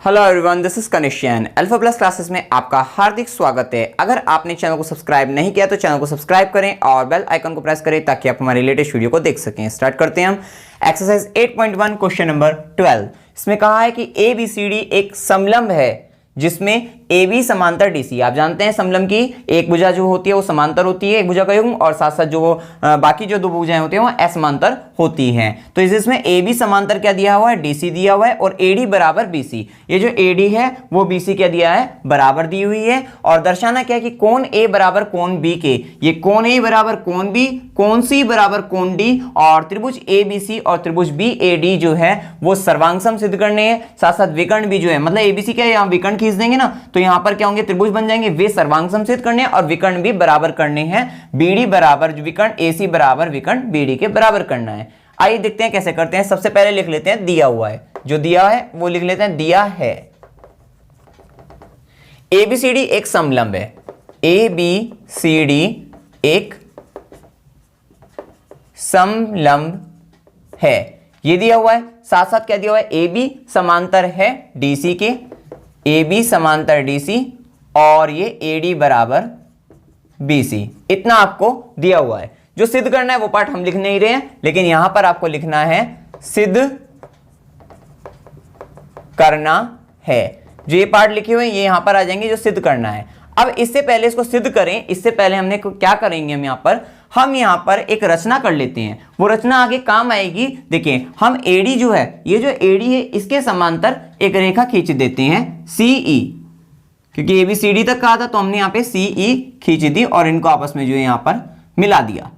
Hello everyone, this is Kanishyan. Alpha Plus Classes में आपका हार्दिक स्वागत है। अगर आपने चैनल को सब्सक्राइब नहीं किया तो चैनल को सब्सक्राइब करें और बेल आइकन को प्रेस करें ताकि आप हमारे लेटेस्ट वीडियो को देख सकें। स्टार्ट करते हैं हम एक्सरसाइज 8.1 क्वेश्चन नंबर 12। इसमें कहा है कि ए बी सी डी एक समलंब है जिसमें ए बी समांतर डी सी। आप जानते हैं समलंब की एक भुजा जो होती है वो समांतर होती है एक भुजा का युग्म, और साथ साथ जो बाकी जो दो भुजाएं होती हैं वो असमांतर होती हैं। तो इसमें ए बी समांतर क्या दिया हुआ है, डी सी दिया हुआ है, और ए डी बराबर बी सी। ये जो ए डी है वो बी सी क्या दिया है, बराबर दी हुई है। और दर्शाना क्या है कि कोण ए बराबर कोण बी के, ये कोण ए बराबर कोण बी, कोण सी बराबर कोण डी, और त्रिभुज ए बी सी और त्रिभुज बी ए डी जो है वो सर्वांग सम सिद्ध करने हैं। साथ साथ विकर्ण भी जो है, मतलब ए बी सी क्या है, यहाँ विकर्ण खींच देंगे ना तो यहां पर क्या होंगे, त्रिभुज बन जाएंगे। वे सर्वांग सम सिद्ध करने हैं और विकर्ण भी बराबर करने हैं। बीडी बराबर विकर्ण एसी बराबर विकर्ण बीडी के बराबर करना है। आइए देखते हैं कैसे करते हैं। सबसे पहले लिख लेते हैं दिया हुआ है, जो दिया है वो लिख लेते हैं। दिया है एबीसीडी एक समलंब है, ए बी सी डी एक समलंब है, ये दिया हुआ है। साथ साथ क्या दिया हुआ है, ए बी समांतर है डीसी के, ए बी समांतर डीसी, और ये ए डी बराबर बी सी। इतना आपको दिया हुआ है। जो सिद्ध करना है वो पार्ट हम लिख नहीं रहे हैं, लेकिन यहां पर आपको लिखना है सिद्ध करना है। जो ये पार्ट लिखे हुए हैं ये यहां पर आ जाएंगे जो सिद्ध करना है। अब इससे पहले इसको सिद्ध करें, इससे पहले हमने क्या करेंगे, हम यहां पर एक रचना कर लेते हैं। वो रचना आगे काम आएगी। देखिए हम एडी जो है, ये जो एडी है इसके समांतर एक रेखा खींच देते हैं सीई, क्योंकि ए बी सी डी तक कहा था तो हमने यहां पे सीई खींच दी और इनको आपस में जो है यहां पर मिला दिया।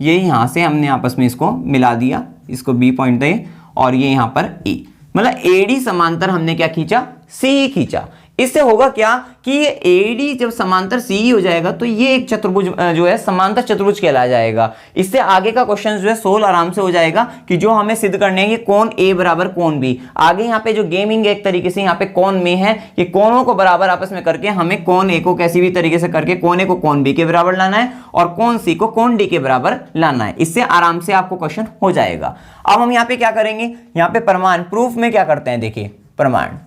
ये यहां से हमने आपस में इसको मिला दिया, इसको बी पॉइंट दे, और ये यहां पर ई, मतलब एडी समांतर हमने क्या खींचा, सीई खींचा। इससे होगा क्या कि ये एडी जब समांतर सीई हो जाएगा तो ये एक चतुर्भुज जो है समांतर चतुर्भुज कहला जाएगा। इससे आगे का क्वेश्चन जो है सोल्व आराम से हो जाएगा कि जो हमें सिद्ध करने हैं कि कोण ए बराबर कोण बी। आगे यहाँ पे जो गेमिंग एक तरीके से यहाँ पे कोण में है कि कोणों को बराबर आपस में करके हमें कोण ए को कैसी भी तरीके से करके कोण ए को कोण बी के बराबर लाना है और कोण सी को कोण डी के बराबर लाना है। इससे आराम से आपको क्वेश्चन हो जाएगा। अब हम यहाँ पे क्या करेंगे, यहाँ पे प्रमाण प्रूफ में क्या करते हैं, देखिए प्रमाण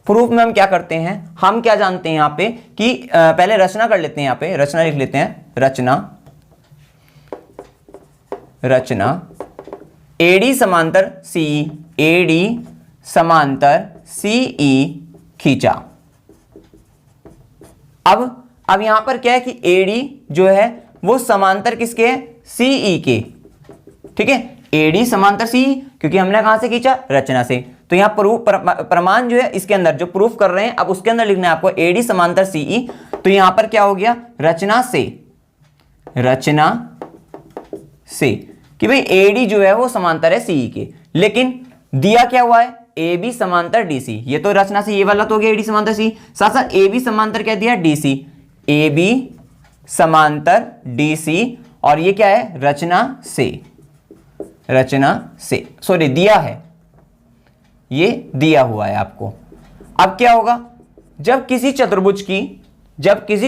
प्रूफ में हम क्या करते हैं, हम क्या जानते हैं यहाँ पे कि पहले रचना कर लेते हैं। यहाँ पे रचना लिख लेते हैं, रचना एडी समांतर सी, एडी समांतर सीई खींचा। अब यहां पर क्या है कि एडी जो है वो समांतर किसके है, सीई के, ठीक है। एडी समांतर सी, क्योंकि हमने कहां से खींचा, रचना से। तो यहां प्रूफ प्रमाण जो है इसके अंदर जो प्रूफ कर रहे हैं अब उसके अंदर लिखना है आपको एडी समांतर सीई। तो यहां पर क्या हो गया, रचना से कि भाई एडी जो है वो समांतर है सीई के, लेकिन दिया क्या हुआ है, ए बी समांतर डीसी। ये तो रचना से ये वाला तो हो गया एडी समांतर सी। साथ साथ ए बी समांतर क्या दिया, डीसी, ए बी समांतर डीसी, और ये क्या है, रचना से सॉरी दिया है, ये दिया हुआ है आपको। अब क्या होगा, जब किसी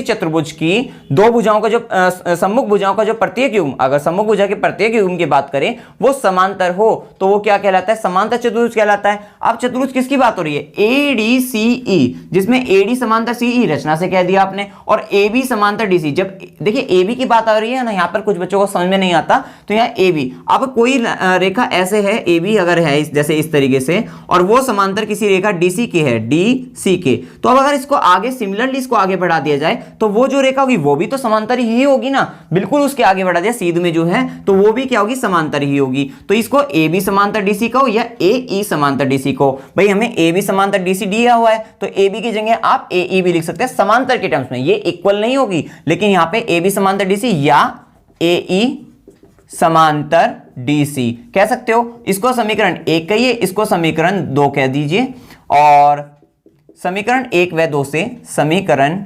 चतुर्भुज की दो भुजाओं का जो सम्मुख भुजाओं का जो प्रत्येक युग्म, अगर सम्मुख भुजा के प्रत्येक युग्म की बात करें वो समांतर हो तो वो क्या कहलाता है, समांतर चतुर्भुज कहलाता है। अब चतुर्भुज किसकी बात हो रही है, ए डी सी ई, जिसमें ए डी समांतर सी ई रचना से कह दिया आपने, और ए बी समांतर डी सी। जब देखिए ए बी की बात आ रही है ना, यहाँ पर कुछ बच्चों को समझ में नहीं आता तो यहाँ ए बी, अब कोई रेखा ऐसे है ए बी अगर है जैसे इस तरीके से, और वो समांतर किसी रेखा डी सी के है, डी सी के, तो अब अगर इसको आगे सिमिलरली इसको आगे बढ़ा दिया जाए तो वो जो रेखा होगी वो भी तो समांतर ही होगी ना, बिल्कुल उसके आगे बढ़ा दिया सीध में जो है तो वो भी क्या होगी, समांतर ही होगी। तो इसको ए बी समांतर डीसी कहो या ए ई समांतर डीसी कहो। भाई हमें ए बी समांतर डीसी दिया हुआ है तो ए बी की जगह आप ए ई भी लिख सकते हैं समांतर के टर्म्स में। ये इक्वल नहीं होगी, लेकिन यहां पे ए बी समांतर डीसी या ए ई समांतर डीसी कह सकते हो। इसको समीकरण 1 कहिए, इसको समीकरण 2 कह दीजिए, और समीकरण 1 व 2 से समीकरण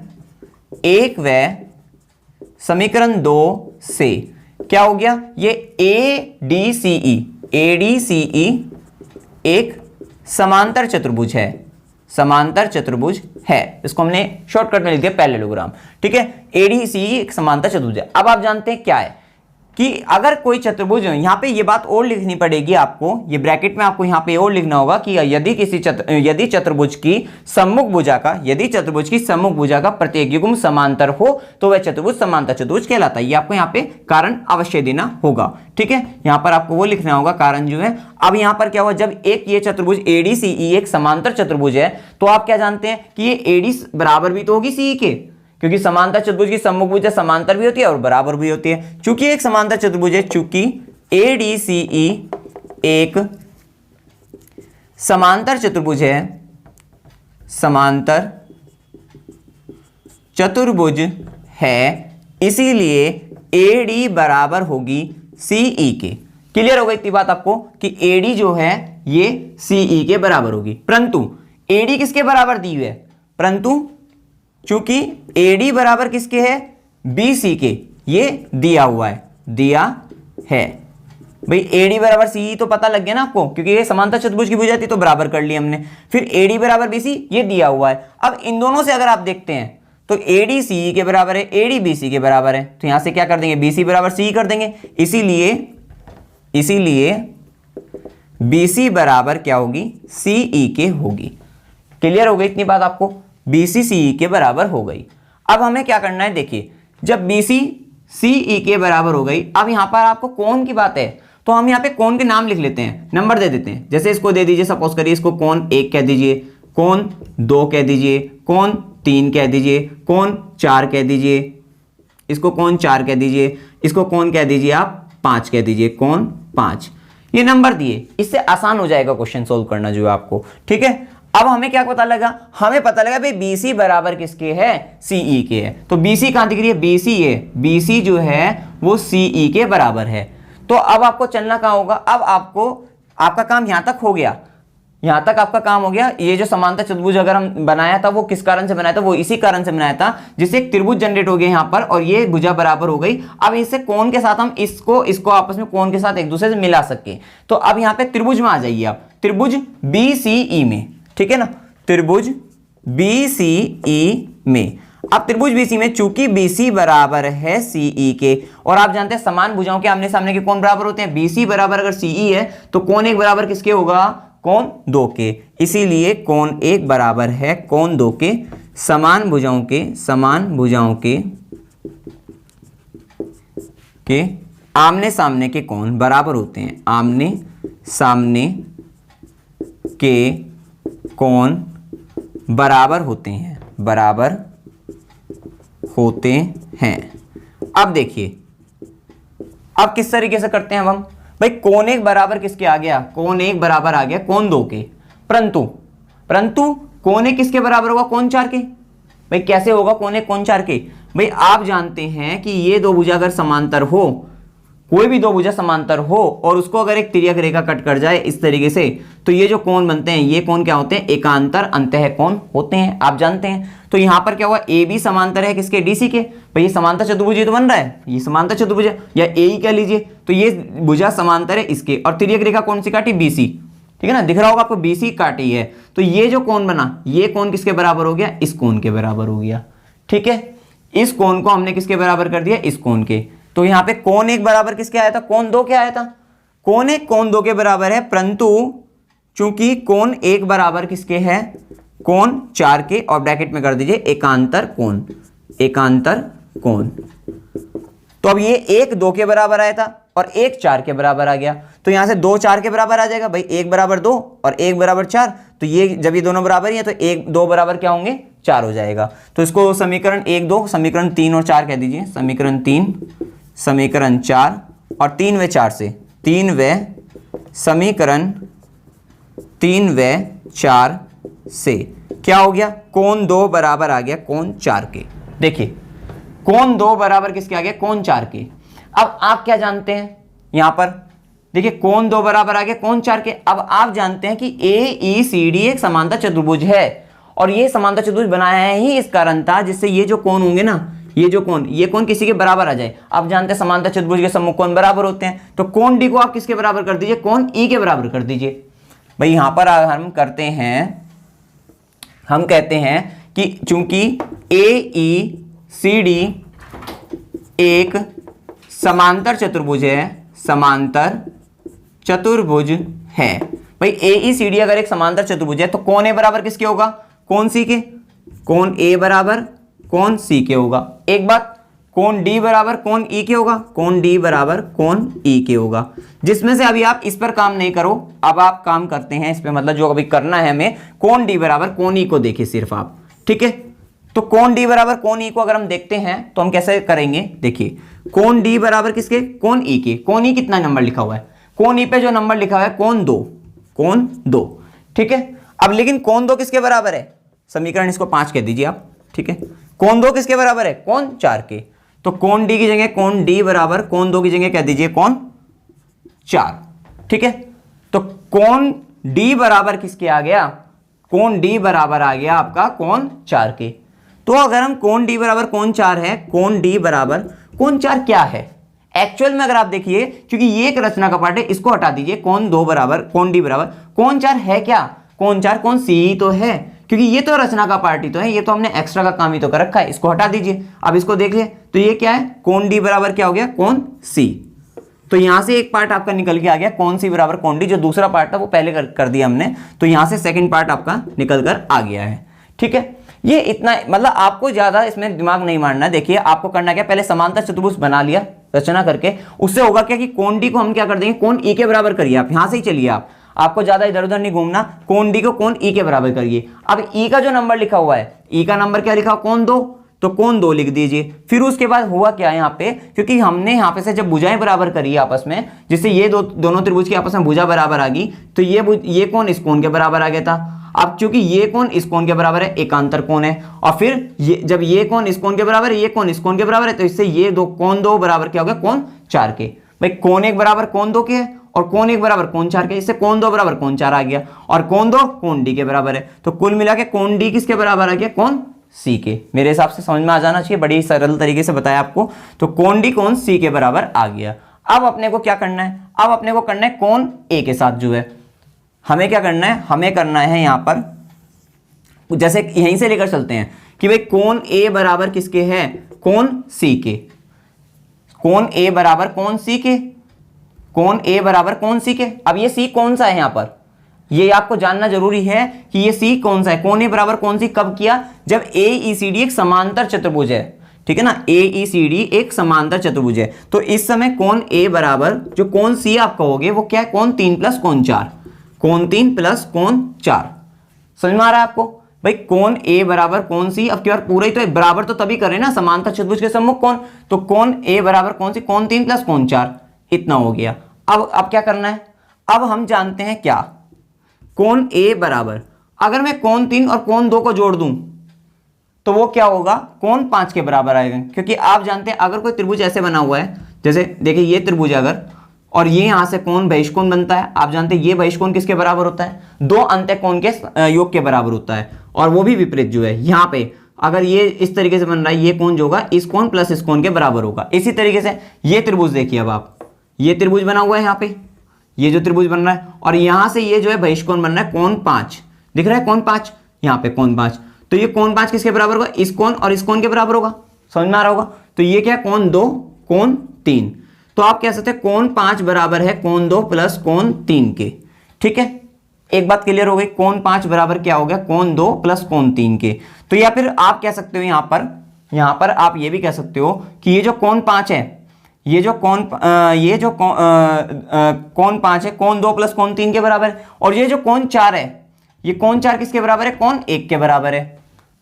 1 व समीकरण 2 से क्या हो गया, ये ए डी सी ई एक समांतर चतुर्भुज है। इसको हमने शॉर्टकट में लिख दिया पैरेललोग्राम, ठीक है। एडीसी एक समांतर चतुर्भुज है। अब आप जानते हैं क्या है कि अगर कोई चतुर्भुज, यहां पे ये बात और लिखनी पड़ेगी आपको, ये ब्रैकेट में आपको यहां पे और लिखना होगा कि यदि चतुर्भुज की सम्मुख भुजा का प्रत्येक युग्म समांतर हो तो वह चतुर्भुज समांतर चतुर्भुज कहलाता है। ये आपको यहां पे कारण अवश्य देना होगा, ठीक है। यहां पर आपको वो लिखना होगा कारण जो है। अब यहां पर क्या हुआ, जब एक ये चतुर्भुज ADCE एक समांतर चतुर्भुज है तो आप क्या जानते हैं कि ये AD बराबर भी तो होगी CE के, क्योंकि समांतर चतुर्भुज की सम्मुख भुजा समांतर भी होती है और बराबर भी होती है। चूंकि एक समांतर चतुर्भुज है, चूंकि ADCE एक समांतर चतुर्भुज है, समांतर चतुर्भुज है, इसीलिए AD बराबर होगी CE के। क्लियर हो गई इतनी बात आपको कि AD जो है ये CE के बराबर होगी। परंतु AD किसके बराबर दी हुई है, परंतु चूंकि AD बराबर किसके है, BC के, ये दिया हुआ है, दिया है भाई। AD बराबर CE तो पता लग गया ना आपको, क्योंकि ये समांतर चतुर्भुज की भुजा थी तो बराबर कर लिया हमने। फिर AD बराबर BC ये दिया हुआ है। अब इन दोनों से अगर आप देखते हैं तो AD CE के बराबर है, AD BC के बराबर है, तो यहां से क्या कर देंगे, BC बराबर CE कर देंगे। इसीलिए BC बराबर क्या होगी, CE के होगी। क्लियर हो गई इतनी बात आपको, BC CE के बराबर हो गई। अब हमें क्या करना है, देखिए जब BC CE के बराबर हो गई, अब यहां पर आपको कोण की बात है तो हम यहां पे कोण के नाम लिख लेते हैं, नंबर दे देते हैं। जैसे इसको दे दीजिए, सपोज करिए इसको कोण 1 कह दीजिए, कोण 2 कह दीजिए, कोण 3 कह दीजिए, कोण 4 कह दीजिए, इसको कोण 4 कह दीजिए, इसको कोण कह दीजिए आप 5 कह दीजिए, कोण 5। ये नंबर दिए, इससे आसान हो जाएगा क्वेश्चन सोल्व करना जो है आपको, ठीक है। अब हमें क्या पता लगा, हमें पता लगा भाई BC बराबर किसके है, CE के है। तो BC कहां दिख रही है, BC है, BC जो है वो CE के बराबर है। तो अब आपको चलना कहां होगा, अब आपका काम यहां तक हो गया, यहां तक आपका काम हो गया। ये जो समांतर चतुर्भुज अगर हम बनाया था वो किस कारण से बनाया था, वो इसी कारण से बनाया था जिससे एक त्रिभुज जनरेट हो गया यहां पर, और ये भुजा बराबर हो गई। अब इससे कोण के साथ हम इसको आपस में कोण के साथ एक दूसरे से मिला सके। तो अब यहां पे त्रिभुज में आ जाइए आप, त्रिभुज BCE में, ठीक है ना, त्रिभुज BCE में। अब त्रिभुज BC में चूंकि BC बराबर है CE के, और आप जानते हैं समान भुजाओं के आमने सामने के कोण बराबर होते हैं। BC बराबर अगर CE है तो कोण 1 बराबर किसके होगा, कोण 2 के। इसीलिए कोण 1 बराबर है कोण 2 के। समान भुजाओं के आमने सामने के कोण बराबर होते हैं, आमने सामने के कोण बराबर होते हैं। अब देखिए अब किस तरीके से करते हैं हम भाई, कोण 1 बराबर किसके आ गया, कोण 1 बराबर आ गया कोण 2 के। परंतु कोण 1 किसके बराबर होगा, कोण 4 के। भाई कैसे होगा कोण 1 कोण 4 के, भाई आप जानते हैं कि ये दो भुजा अगर समांतर हो, कोई भी दो भुजा समांतर हो और उसको अगर एक तिर्यक रेखा कट कर जाए इस तरीके से, तो ये जो कोण बनते हैं ये कोण क्या होते हैं, एकांतर अंतः कोण होते हैं, आप जानते हैं। तो यहां पर क्या हुआ, AB समांतर है किसके, DC के। भाई ये समांतर चतुर्भुज तो बन रहा है, ये समांतर चतुर्भुज है, या AE कह लीजिए। तो ये भुजा समांतर है इसके, और तिर्यक रेखा कौन सी काटी, BC, ठीक है ना, दिख रहा होगा आपको BC काटी है। तो ये जो कोण बना, ये कोण किसके बराबर हो गया, इस कोण के बराबर हो गया, ठीक है। इस कोण को हमने किसके बराबर कर दिया, इस कोण के। तो यहां पे कोण 1 बराबर किसके आया था, कोण 2 के आया था। कोण 1 कोण 2 के बराबर है, परंतु चूंकि कोण 1 बराबर किसके है, कोण 4 के, और ब्रैकेट में कर दीजिए एकांतर कोण, एकांतर कोण। तो अब ये 1 2 के बराबर आया था और 1 4 के बराबर आ गया। तो यहां से 2 4 के बराबर आ जाएगा भाई, 1 बराबर 2 और 1 बराबर 4। तो ये जब ये दोनों बराबर ही है तो 1 2 बराबर क्या होंगे, 4 हो जाएगा। तो इसको समीकरण 1 2 समीकरण 3 और 4 कह दीजिए, समीकरण 3 समीकरण 4 और 3 व 4 से, 3 व समीकरण 3 व 4 से क्या हो गया, कोण 2 बराबर आ गया कोण 4 के। देखिए कोण 2 बराबर किसके आ गया, कोण 4 के। अब आप क्या जानते हैं यहां पर, देखिए कोण 2 बराबर आ गया कोण 4 के। अब आप जानते हैं कि AECD एक समांतर चतुर्भुज है, और ये समांतर चतुर्भुज बनाया ही इस कारण था जिससे ये जो कोण होंगे ना, ये जो कोण, ये कोण किसी के बराबर आ जाए। आप जानते हैं समांतर चतुर्भुज के सम्मुख कोण बराबर होते हैं, तो कोण D को आप किसके बराबर कर दीजिए, कोण E के बराबर कर दीजिए। भाई यहां पर हम करते हैं, हम कहते हैं कि चूंकि AECD एक समांतर चतुर्भुज है, समांतर चतुर्भुज है। भाई AECD अगर एक समांतर चतुर्भुज है तो कौन ए बराबर किसके होगा, कौन सी के, कौन ए बराबर कौन सी के होगा। एक बात, कौन डी बराबर कौन ई के होगा, कौन डी बराबर कौन ई के होगा। जिसमें से अभी आप इस पर काम नहीं करो, अब आप काम करते हैं इस पे, मतलब जो अभी करना है हमें, कौन डी बराबर कौन ई को देखिए सिर्फ आप, ठीक है। तो कौन डी बराबर कौन ई को अगर हम देखते हैं तो हम कैसे करेंगे, देखिए कौन डी बराबर किसके, कौन ई के। कौन ई कितना नंबर लिखा हुआ है, कौन ई पे जो नंबर लिखा हुआ है कौन दो, कौन दो, ठीक है। अब लेकिन कौन दो किसके बराबर है, समीकरण इसको 5 कह दीजिए आप, ठीक है। कौन दो किसके बराबर है, कौन 4 के। तो कौन डी की जगह कौन डी बराबर कौन दो की जगह कह दीजिए कौन 4, ठीक है। तो कौन डी बराबर किसके आ गया, कौन डी बराबर आ गया आपका कौन 4 के। तो अगर हम कौन डी बराबर कौन 4 है, कौन डी बराबर कौन 4 क्या है एक्चुअल में, अगर आप देखिए, क्योंकि ये एक रचना का पार्ट है, इसको हटा दीजिए। कौन 2 बराबर कौन डी बराबर कौन 4 है क्या, कौन 4 कौन सी ही तो है, क्योंकि ये तो रचना का पार्ट ही तो है, ये तो हमने एक्स्ट्रा का काम ही तो कर रखा है। इसको हटा दीजिए, अब इसको देख ले, तो ये क्या है, कौन डी बराबर क्या हो गया, कौन सी। तो यहां से एक पार्ट आपका निकल के आ गया, कौन सी बराबर कौन डी। जो दूसरा पार्ट था वो पहले कर दिया हमने, तो यहां से सेकंड पार्ट आपका निकल कर आ गया है, ठीक है। ये इतना, मतलब आपको ज्यादा इसमें दिमाग नहीं मारना है। देखिए आपको करना क्या, पहले समांतर चतुर्भुज बना लिया रचना करके, उससे होगा क्या कि कौन डी को हम क्या कर देंगे, कौन ई के बराबर करिए। आप यहां से ही चलिए, आपको ज्यादा इधर उधर नहीं घूमना, कौन डी को कौन ई के बराबर करिए। अब ई का जो नंबर लिखा हुआ है, ई का नंबर क्या लिखा, कौन 2, तो कौन 2 लिख दीजिए। फिर उसके बाद हुआ क्या यहाँ पे, क्योंकि हमने यहाँ पे से जब भुजाएं बराबर करी आपस में, जिससे ये दोनों त्रिभुज की आपस में भुजा बराबर आ गई, तो ये कोण इस कोण के बराबर आ गया था। अब चूंकि ये कोण इस कोण के बराबर है, एकांतर कोण है, और फिर जब ये कोण इस कोण के बराबर है, ये कोण इस कोण के बराबर है, तो इससे ये कौन 2 बराबर क्या हो गया, कौन 4 के। भाई कौन 1 बराबर कौन 2 के है, और कौन 1 बराबर कौन 4 के, इससे कौन 2 बराबर कौन 4 आ गया, और कौन 2 कौन डी के बराबर है। तो कुल मिला के कौन डी किसके बराबर आ गया, कौन सी के। मेरे हिसाब से समझ में आ जाना चाहिए, बड़ी सरल तरीके से बताया आपको। तो कौन डी कौन सी के बराबर आ गया। अब अपने को क्या करना है, अब अपने को करना है कौन ए के साथ जो है, हमें क्या करना है, हमें करना है यहां पर, जैसे यहीं से लेकर चलते हैं कि भाई कौन ए बराबर किसके है, कौन सी के। कौन ए बराबर कौन सी के, कौन ए बराबर कौन सी के। अब ये सी कौन सा है यहां पर, ये आपको जानना जरूरी है कि ये सी कौन सा है। कौन ए बराबर कौन सी कब किया, जब AECD एक समांतर चतुर्भुज है, ठीक है ना। AECD एक समांतर चतुर्भुज है, तो इस समय कौन ए बराबर जो कौन सी आप कहोगे वो क्या है, कौन 3 प्लस कौन 4, कौन 3 प्लस कौन 4। समझ में आ रहा है आपको। भाई कौन ए बराबर कौन सी, अब क्या पूरा ही तो बराबर तो तभी कर रहे हैं ना, समांतर चतुर्भुज के सम्मुख कौन, तो कौन ए बराबर कौन सी, कौन 3 प्लस कौन 4, इतना हो गया। अब क्या करना है, अब हम जानते हैं क्या, कौन ए बराबर, अगर मैं कौन 3 और कौन 2 को जोड़ दूं तो वो क्या होगा, कौन 5 के बराबर आएगा। क्योंकि आप जानते हैं अगर कोई त्रिभुज ऐसे बना हुआ है, जैसे देखिए ये त्रिभुज अगर, और ये यहां से कौन बहिष्कोण बनता है, आप जानते हैं ये बहिष्कोण किसके बराबर होता है, 2 अंतःकोण के योग के बराबर होता है, और वो भी विपरीत जो है। यहां पे अगर ये इस तरीके से बन रहा है, ये कोण जो होगा इस कोण प्लस इस कोण के बराबर होगा। इसी तरीके से ये त्रिभुज देखिए, अब आप ये त्रिभुज बना हुआ है यहाँ पे, ये जो त्रिभुज बन रहा है, और यहां से ये जो है बहिष्कोण बन रहा है कौन 5, दिख रहा है कौन 5, यहाँ पे कौन 5, तो ये कौन 5 किसके बराबर होगा, इस कोण और इस कोण के बराबर होगा। समझ में आ रहा होगा। तो ये क्या, कौन 2 कौन 3, तो आप कह सकते हैं कौन 5 बराबर है कौन 2 प्लस कौन 3 के। ठीक है, एक बात क्लियर हो गई, कौन 5 बराबर क्या हो गया, कौन 2 प्लस कौन 3 के। तो या फिर आप कह सकते हो यहां पर आप ये भी कह सकते हो कि ये जो कौन 5 है, ये जो कौन 5 है कौन 2 प्लस कौन 3 के बराबर है, और ये जो कौन 4 है, ये कौन 4 किसके बराबर है, कौन 1 के बराबर है।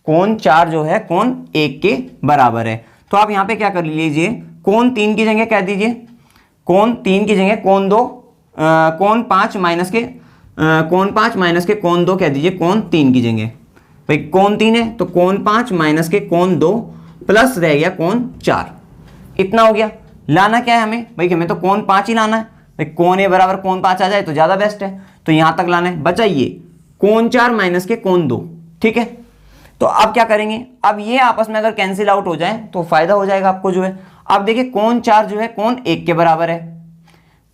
कौन 4 जो है कौन 1 के बराबर है। तो आप यहां पे क्या कर लीजिए, कौन 3 की जगह कह दीजिए, कौन 3 की जगह कौन 2 कौन 5 माइनस के कौन 2 कह दीजिए कौन 3 की जगह। भाई कौन 3 है तो कौन 5 माइनस के कौन 2 प्लस रह गया कौन 4, इतना हो गया। लाना क्या है हमें, भाई हमें तो कौन 5 ही लाना है। भाई कौन ए बराबर कौन 5 आ जाए तो ज्यादा बेस्ट है, तो यहां तक लाना है। बचाइए कौन 4 माइनस के कौन 2, ठीक है। तो अब क्या करेंगे, अब ये आपस में अगर कैंसिल आउट हो जाए तो फायदा हो जाएगा आपको जो है। अब देखिए कौन 4 जो है कौन 1 के बराबर है,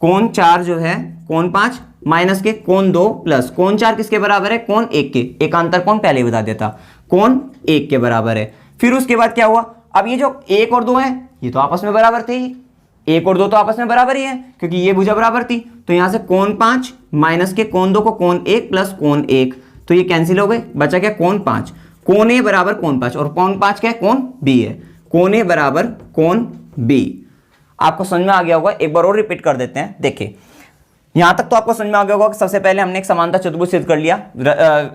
कौन 4 जो है कौन 5 माइनस के कौन 2 प्लस कौन 4 किसके बराबर है, कौन 1 के। एकांतर कौन पहले ही बता देता, कौन 1 के बराबर है। फिर उसके बाद क्या हुआ, अब ये जो 1 और 2 है ये तो आपस में बराबर थे ही, 1 और 2 तो आपस में बराबर ही है क्योंकि ये भुजा बराबर थी, तो यहां से कोण 5 माइनस के कोण 2 को कोण 1 प्लस कोण 1, तो ये कैंसिल हो गए, बचा क्या कोण 5। कोण ए बराबर कोण 5 और कोण 5 क्या है, कोण बी है। कोण ए बराबर कोण बी। आपको समझ में आ गया होगा, एक बार और रिपीट कर देते हैं। देखिए यहां तक तो आपको समझ में आ गया होगा कि सबसे पहले हमने एक समांतर चतुर्भुज सिद्ध कर लिया,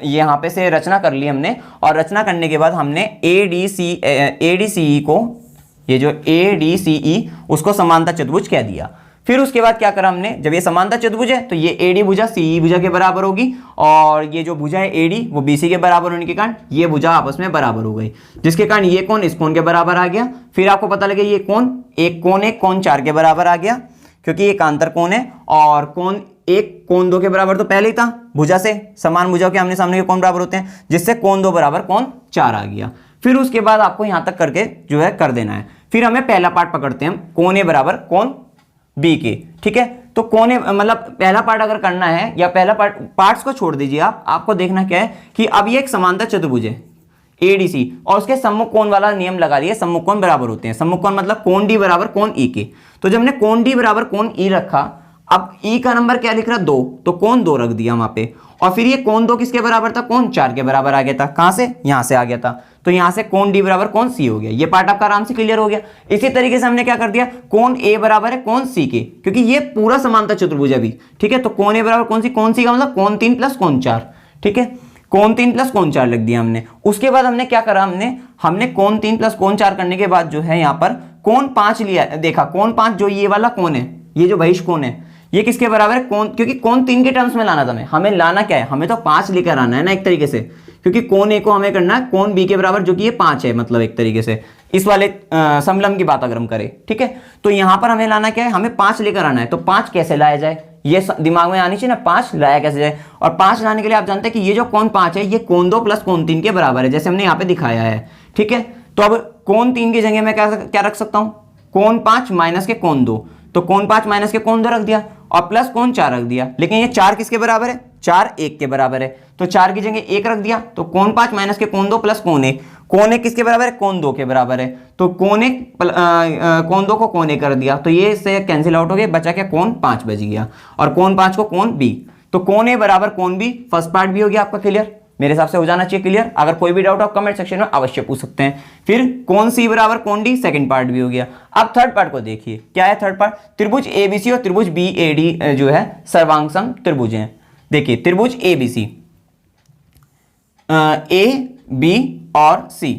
यहां पे से रचना कर ली हमने, और रचना करने के बाद हमने ADCE को, ये जो ADCE उसको समांतर चतुर्भुज कह दिया। फिर उसके बाद क्या करा हमने, जब ये समांतर चतुर्भुज है तो ये AD भुजा CE भुजा के बराबर होगी, और ये जो भुजा है AD वो BC के बराबर होने के कारण ये भुजा आपस में बराबर हो गई, जिसके कारण ये कोण इस कोण के बराबर आ गया। फिर आपको पता लगे ये कोण एक कोण 4 के बराबर आ गया क्योंकि एक आंतर कोण है, और कोण 1 कोण 2 के बराबर तो पहले ही था, भुजा से समान भुजा के आमने सामने के कोण बराबर होते हैं, जिससे कोण 2 बराबर कोण 4 आ गया। फिर उसके बाद आपको यहां तक करके जो है कर देना है। फिर हमें पहला पार्ट पकड़ते हैं हम, कोण ए बराबर कोण बी के, ठीक है। तो कोण ए मतलब पहला पार्ट अगर करना है, या पहला पार्ट्स को छोड़ दीजिए आप, आपको देखना क्या है कि अब ये एक समांतर चतुर्भुज है ADC, और उसके सम्मुख कोण वाला नियम लगा दिए, सम्मुख कोण बराबर होते हैं। सम्मुख कोण मतलब कोण D बराबर कोण E के। तो जब हमने कोण D बराबर कोण E रखा, अब E का नंबर क्या लिख रहा 2, तो कोण 2 रख दिया वहां पे, और फिर ये कोण 2 किसके बराबर था, कोण 4 के बराबर आ गया था। कहां से, यहां से आ गया था, तो यहां से कोण D बराबर कोण C हो गया। ये पार्ट आपका आराम से क्लियर हो गया। इसी तरीके से हमने क्या कर दिया, कोण A बराबर है कोण C के, क्योंकि ये पूरा समांतर चतुर्भुज है अभी, ठीक है। तो कोण A बराबर कोण C का मतलब कोण 3 प्लस कोण 4, ठीक है। कोण 3 प्लस कोण 4 लिख दिया हमने। उसके बाद हमने क्या करा, हमने कोण 3 प्लस कोण 4 करने के बाद जो है यहाँ पर कोण 5 लिया, देखा कोण 5 जो ये वाला कोण है, ये जो बहिष्ठ कोण है, ये किसके बराबर है, कोण, क्योंकि कोण 3 के टर्म्स में लाना था हमें लाना क्या है, हमें तो 5 लेकर आना है ना एक तरीके से, क्योंकि कोण ए को हमें करना है कोण बी के बराबर, जो कि ये 5 है, मतलब एक तरीके से इस वाले समलंब की बात अगर हम करें, ठीक है। तो यहां पर हमें लाना क्या है, हमें 5 लेकर आना है। तो 5 कैसे लाया जाए, ये दिमाग में आनी चाहिए ना, 5 लाया कैसे जाए। और 5 लाने के लिए आप जानते हैं कि ये जो कोण 5 है ये कोण 2 प्लस कोण 3 के बराबर है, जैसे हमने यहाँ पे दिखाया है, ठीक है। तो अब कोण 3 की जगह मैं क्या रख सकता हूँ, कोण 5 माइनस के कोण 2, तो कोण 5 माइनस के कोण 2 रख दिया, और प्लस कोण 4 रख दिया। लेकिन ये 4 किसके बराबर है, 4 1 के बराबर है, तो 4 की जगह 1 रख दिया, तो कोण 5 माइनस के कोण 2 प्लस कोण 1, कोण 1 किसके बराबर है, कोण 2 के बराबर है, तो कोण 1 कोण 2 को कोण 1 कर दिया, तो ये इससे कैंसिल आउट हो गया, बचा क्या कोण 5 बच गया, और कोण 5 को कोण बी, तो कोण ए बराबर कोण बी। फर्स्ट पार्ट भी हो गया आपका क्लियर, मेरे हिसाब से हो जाना चाहिए क्लियर। अगर कोई भी डाउट आप कमेंट सेक्शन में अवश्य पूछ सकते हैं। फिर कोण सी बराबर कोण डी, सेकंड पार्ट भी हो गया। अब थर्ड पार्ट को देखिए, क्या है थर्ड पार्ट, त्रिभुज एबीसी और त्रिभुज बीएडी जो है सर्वांग सम त्रिभुज हैं। देखिए त्रिभुज एबीसी, ए बी और सी,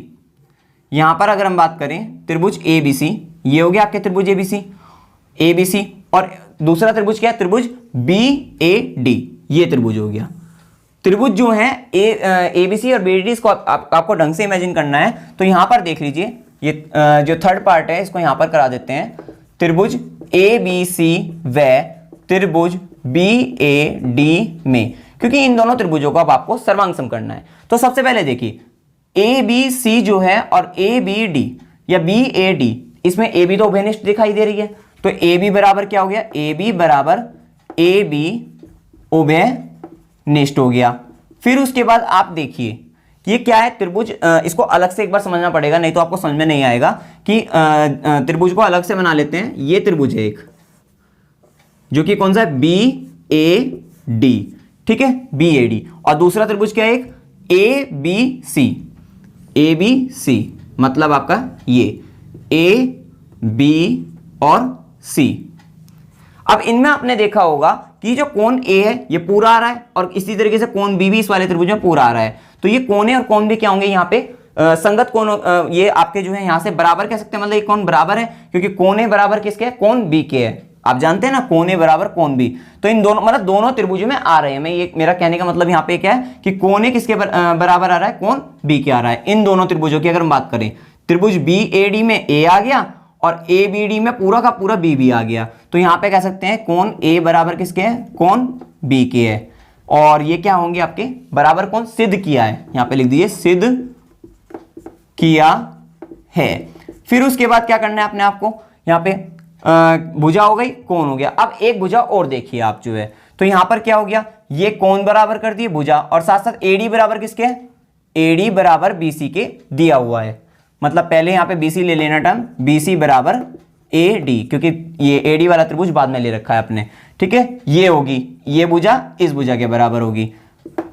यहां पर अगर हम बात करें त्रिभुज एबीसी, ये हो गया आपके त्रिभुज एबीसी, एबीसी, और दूसरा त्रिभुज क्या है, त्रिभुज बीएडी, ये त्रिभुज हो गया। त्रिभुज जो है एबीसी और बीडी, इसको आपको ढंग से इमेजिन करना है। तो यहां पर देख लीजिए, ये जो थर्ड पार्ट है इसको यहां पर करा देते हैं, त्रिभुज एबीसी व त्रिभुज बीएडी में, क्योंकि इन दोनों त्रिभुजों को अब आपको सर्वांग सम करना है। तो सबसे पहले देखिए एबीसी जो है और एबीडी या बीएडी, इसमें ए बी तो उभयनिष्ठ दिखाई दे रही है, तो ए बी बराबर क्या हो गया, ए बी बराबर ए बी उभयनिष्ठ हो गया। फिर उसके बाद आप देखिए ये क्या है त्रिभुज, इसको अलग से एक बार समझना पड़ेगा, नहीं तो आपको समझ में नहीं आएगा कि त्रिभुज को अलग से बना लेते हैं। ये त्रिभुज है एक, जो कि कौन सा है, बी ए डी, ठीक है, बी ए डी, और दूसरा त्रिभुज क्या है, एक A B C, A B C मतलब आपका ये ए बी और सी। अब इनमें आपने देखा होगा कि जो कोण ए है ये पूरा आ रहा है, और इसी तरीके से कोण बी भी इस वाले त्रिभुज में पूरा आ रहा है। तो ये कोण ए और कोण बी क्या होंगे, यहाँ पे संगत कोण, ये आपके जो है यहाँ से बराबर कह सकते हैं, मतलब ये कोण बराबर है, क्योंकि कोण ए बराबर किसके है, कोण बी के है। आप जानते हैं ना कोण ए बराबर कोण बी, तो इन दोनों मतलब दोनों त्रिभुजों में आ रहे हैं। मैं ये मेरा कहने का मतलब यहाँ पे क्या है कि कोण ए किसके बराबर आ रहा है, कोण बी के आ रहा है। इन दोनों त्रिभुजों की अगर हम बात करें, त्रिभुज बी ए डी में ए आ गया और ए बी डी में पूरा का पूरा बी भी आ गया, तो यहां पे कह सकते हैं कोण ए बराबर किसके है, कोण बी के है। और ये क्या होंगे आपके बराबर कोण सिद्ध किया है, यहां पे लिख दीजिए सिद्ध किया है। फिर उसके बाद क्या करना है अपने आपको, यहां पे भुजा हो गई, कोण हो गया। अब एक भुजा और देखिए आप जो है, तो यहां पर क्या हो गया, ये कोण बराबर कर दिए भुजा, और साथ साथ एडी बराबर किसके है, एडी बराबर बीसी के दिया हुआ है। मतलब पहले यहां पे BC ले लेना टर्म, BC बराबर ए डी, क्योंकि ये ए डी वाला त्रिभुज बाद में ले रखा है आपने, ठीक है। ये होगी, ये भुजा इस भुजा के बराबर होगी,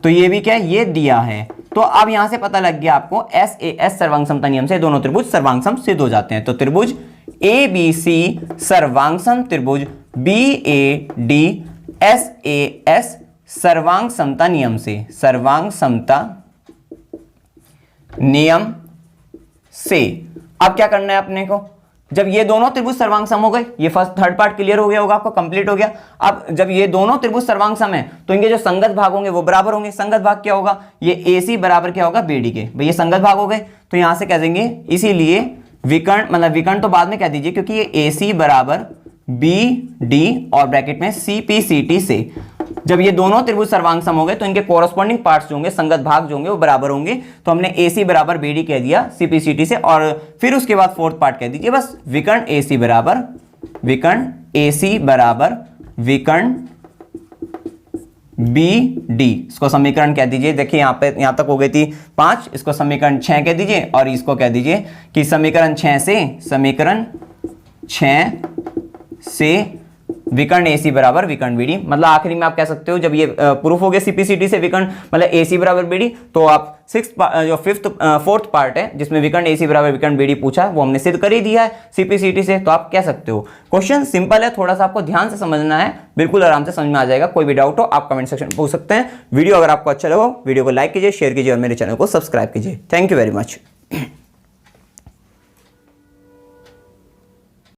तो ये भी क्या है, ये दिया है। तो अब यहां से पता लग गया आपको एस ए एस सर्वांग समता नियम से दोनों त्रिभुज सर्वांग सम सिद्ध हो जाते हैं। तो त्रिभुज ए बी सी सर्वांग सम त्रिभुज B A D S A S सर्वांग समता नियम से, सर्वांग समता नियम से। अब क्या करना है अपने को, जब ये दोनों त्रिभुज सर्वांग सम हो गए, ये फर्स्ट थर्ड पार्ट क्लियर हो गया होगा आपको, कंप्लीट हो गया। अब जब ये दोनों त्रिभुज सर्वांग सम है तो इनके जो संगत भाग होंगे वो बराबर होंगे। संगत भाग क्या होगा, ये AC बराबर क्या होगा, BD के। भाई ये संगत भाग हो गए, तो यहां से कह देंगे, इसीलिए विकर्ण, मतलब विकर्ण तो बाद में कह दीजिए, क्योंकि ये AC बराबर BD और ब्रैकेट में CPCT से जब ये दोनों त्रिभुज सर्वांग सम हो गए तो इनके कोरस्पॉन्डिंग पार्ट्स जो होंगे, संगत भाग जो होंगे वो बराबर होंगे। तो हमने AC बराबर BD कह दिया CPCT से, और फिर उसके बाद फोर्थ पार्ट कह दीजिए बस, विकर्ण AC बराबर विकर्ण BD, इसको समीकरण कह दीजिए। देखिए यहाँ पे, यहाँ तक हो गई थी 5, इसको समीकरण 6 कह दीजिए, और इसको कह दीजिए कि समीकरण 6 से विकर्ण AC बराबर विकर्ण BD। मतलब आखिरी में आप कह सकते हो, जब ये प्रूफ हो गया CPCT से विकर्ण मतलब AC बराबर BD, तो आप जो फोर्थ पार्ट है जिसमें विकर्ण AC बराबर विकर्ण BD पूछा है वो हमने सिद्ध कर ही दिया है CPCT से। तो आप कह सकते हो क्वेश्चन सिंपल है, थोड़ा सा आपको ध्यान से समझना है, बिल्कुल आराम से समझ में आ जाएगा। कोई भी डाउट हो आप कमेंट सेक्शन में पूछ सकते हैं। वीडियो अगर आपको अच्छा लगा, वीडियो को लाइक कीजिए, शेयर कीजिए और मेरे चैनल को सब्सक्राइब कीजिए। Thank you very much.